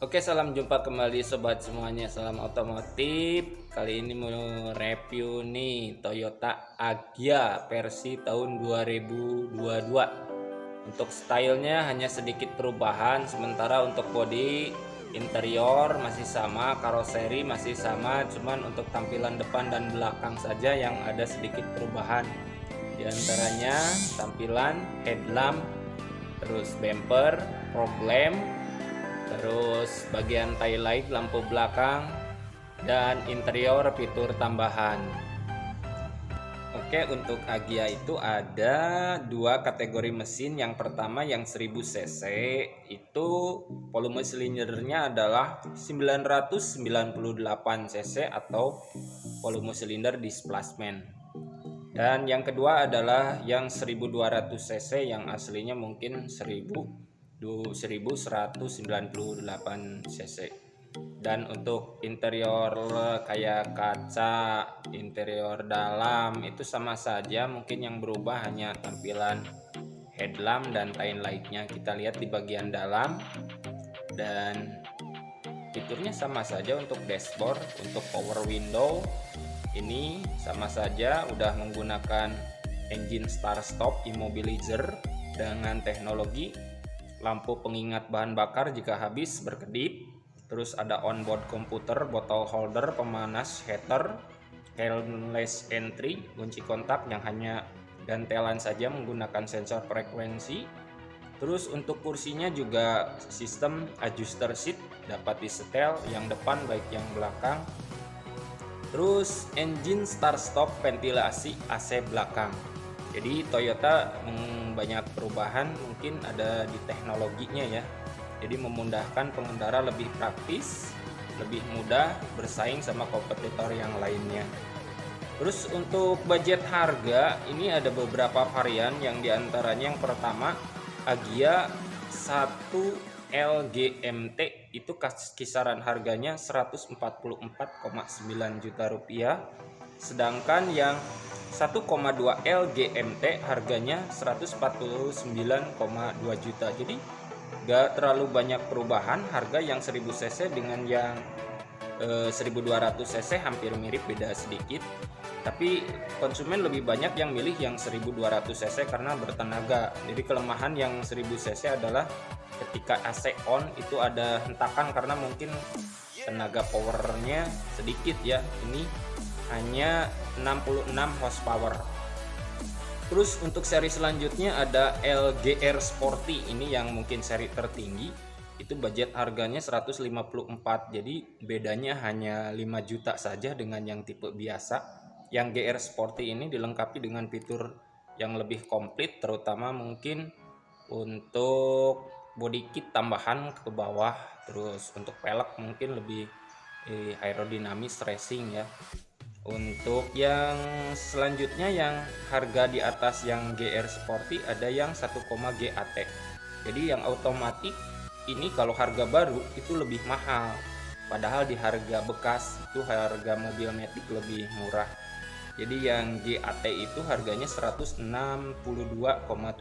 Oke, salam jumpa kembali sobat semuanya, salam otomotif. Kali ini mau review nih Toyota Agya versi tahun 2022. Untuk stylenya hanya sedikit perubahan, sementara untuk bodi interior masih sama, karoseri masih sama, cuman untuk tampilan depan dan belakang saja yang ada sedikit perubahan. Di antaranya tampilan headlamp, terus bumper, fog lamp, terus bagian tail light, lampu belakang, dan interior fitur tambahan. Oke, untuk Agya itu ada dua kategori mesin. Yang pertama yang 1000 cc itu volume silindernya adalah 998 cc atau volume silinder displacement. Dan yang kedua adalah yang 1200 cc yang aslinya mungkin 1198 cc. Dan untuk interior kayak kaca, interior dalam itu sama saja, mungkin yang berubah hanya tampilan headlamp dan tail lightnya. Kita lihat di bagian dalam, dan fiturnya sama saja. Untuk dashboard, untuk power window ini sama saja, udah menggunakan engine start stop immobilizer dengan teknologi lampu pengingat bahan bakar jika habis berkedip. Terus ada onboard komputer, bottle holder, pemanas, heater, keyless entry, kunci kontak yang hanya gantelan saja menggunakan sensor frekuensi. Terus untuk kursinya juga sistem adjuster seat, dapat disetel yang depan baik yang belakang. Terus engine start stop, ventilasi AC belakang. Jadi Toyota banyak perubahan, mungkin ada di teknologinya ya. Jadi memudahkan pengendara, lebih praktis, lebih mudah bersaing sama kompetitor yang lainnya. Terus untuk budget harga ini ada beberapa varian, yang diantaranya yang pertama Agya 1 LGMT itu kisaran harganya 144,9 juta rupiah. Sedangkan yang 1,2 LGMT harganya 149,2 juta. Jadi gak terlalu banyak perubahan harga. Yang 1000 cc dengan yang 1200 cc hampir mirip, beda sedikit. Tapi konsumen lebih banyak yang milih yang 1200 cc karena bertenaga. Jadi kelemahan yang 1000 cc adalah ketika AC on itu ada hentakan karena mungkin tenaga powernya sedikit ya. Ini hanya 66 horsepower. Terus untuk seri selanjutnya ada LGR Sporty, ini yang mungkin seri tertinggi, itu budget harganya 154. Jadi bedanya hanya 5 juta saja dengan yang tipe biasa. Yang GR Sporty ini dilengkapi dengan fitur yang lebih komplit, terutama mungkin untuk body kit tambahan ke bawah. Terus untuk pelek mungkin lebih aerodinamis racing ya. Untuk yang selanjutnya yang harga di atas yang GR Sporty ada yang 1, GAT. Jadi yang otomatis ini kalau harga baru itu lebih mahal, padahal di harga bekas itu harga mobil matic lebih murah. Jadi yang GAT itu harganya 162,7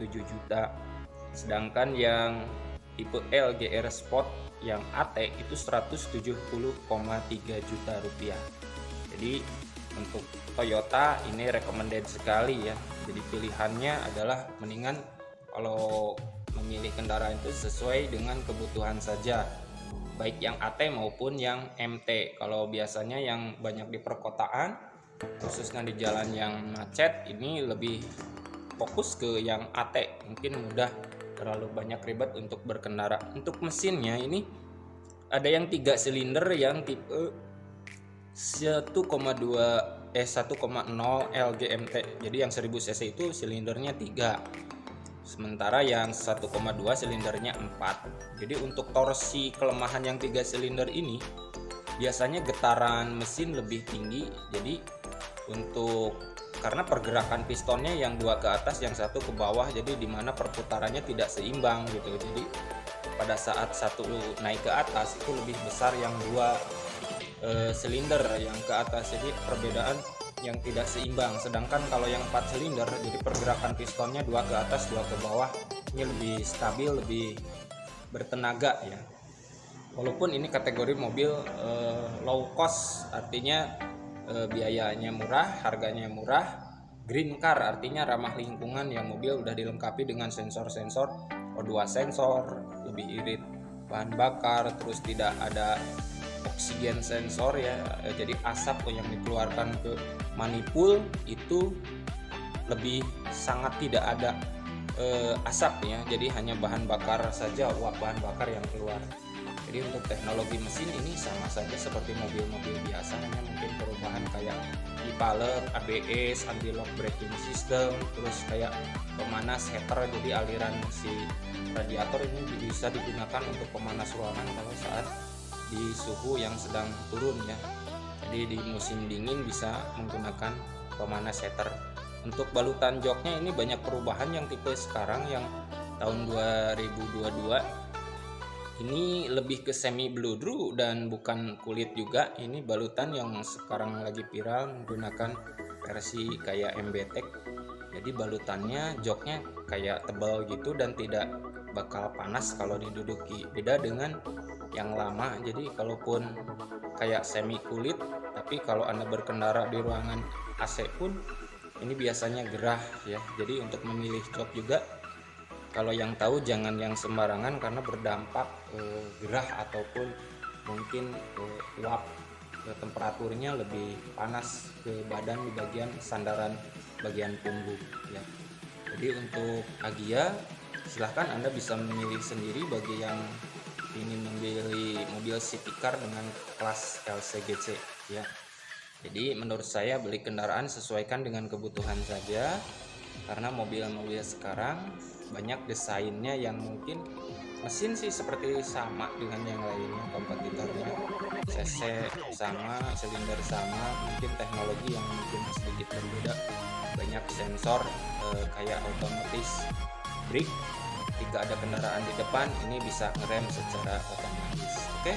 juta. Sedangkan yang tipe LGR Sport yang AT itu 170,3 juta rupiah. Jadi untuk Toyota ini recommended sekali ya. Jadi pilihannya adalah mendingan kalau memilih kendaraan itu sesuai dengan kebutuhan saja, baik yang AT maupun yang MT. Kalau biasanya yang banyak di perkotaan, khususnya di jalan yang macet, ini lebih fokus ke yang AT, mungkin mudah, terlalu banyak ribet untuk berkendara. Untuk mesinnya ini ada yang 3 silinder yang tipe 1,0 LGMT. Jadi yang 1000 cc itu silindernya 3. Sementara yang 1,2 silindernya 4. Jadi untuk torsi kelemahan yang 3 silinder ini biasanya getaran mesin lebih tinggi. Jadi untuk karena pergerakan pistonnya yang 2 ke atas, yang 1 ke bawah, jadi dimana perputarannya tidak seimbang gitu. Jadi pada saat 1 naik ke atas itu lebih besar yang 2 silinder yang ke atas, jadi perbedaan yang tidak seimbang. Sedangkan kalau yang 4 silinder, jadi pergerakan pistonnya 2 ke atas 2 ke bawah, ini lebih stabil, lebih bertenaga ya. Walaupun ini kategori mobil low cost, artinya biayanya murah, harganya murah. Green car artinya ramah lingkungan, yang mobil udah dilengkapi dengan sensor-sensor O2 sensor, lebih irit bahan bakar, terus tidak ada oksigen sensor ya, jadi asap yang dikeluarkan ke manifold itu lebih sangat tidak ada asap ya, jadi hanya bahan bakar saja, uap bahan bakar yang keluar. Jadi untuk teknologi mesin ini sama saja seperti mobil-mobil biasa, hanya mungkin perubahan kayak e-palette, ABS, anti-lock braking system, terus kayak pemanas heater, jadi aliran si radiator ini bisa digunakan untuk pemanas ruangan kalau saat di suhu yang sedang turun ya. Jadi di musim dingin bisa menggunakan pemanas heater. Untuk balutan joknya ini banyak perubahan yang tipe sekarang yang tahun 2022 ini lebih ke semi bludru dan bukan kulit juga. Ini balutan yang sekarang lagi viral menggunakan versi kayak MBTEK. Jadi balutannya joknya kayak tebal gitu dan tidak bakal panas kalau diduduki. Beda dengan yang lama. Jadi kalaupun kayak semi kulit, tapi kalau Anda berkendara di ruangan AC pun ini biasanya gerah ya. Jadi untuk memilih jok juga, kalau yang tahu jangan yang sembarangan karena berdampak gerah ataupun mungkin uap temperaturnya lebih panas ke badan di bagian sandaran bagian punggung ya. Jadi untuk Agya silahkan Anda bisa memilih sendiri bagi yang ingin membeli mobil city car dengan kelas LCGC ya. Jadi menurut saya beli kendaraan sesuaikan dengan kebutuhan saja, karena mobil-mobil sekarang banyak desainnya yang mungkin mesin sih seperti sama dengan yang lainnya, kompetitornya cc sama, silinder sama, mungkin teknologi yang mungkin sedikit berbeda. Banyak sensor kayak otomatis brake, jika ada kendaraan di depan ini bisa ngerem secara otomatis. Oke,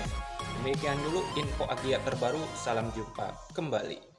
demikian dulu info Agya terbaru, salam jumpa kembali.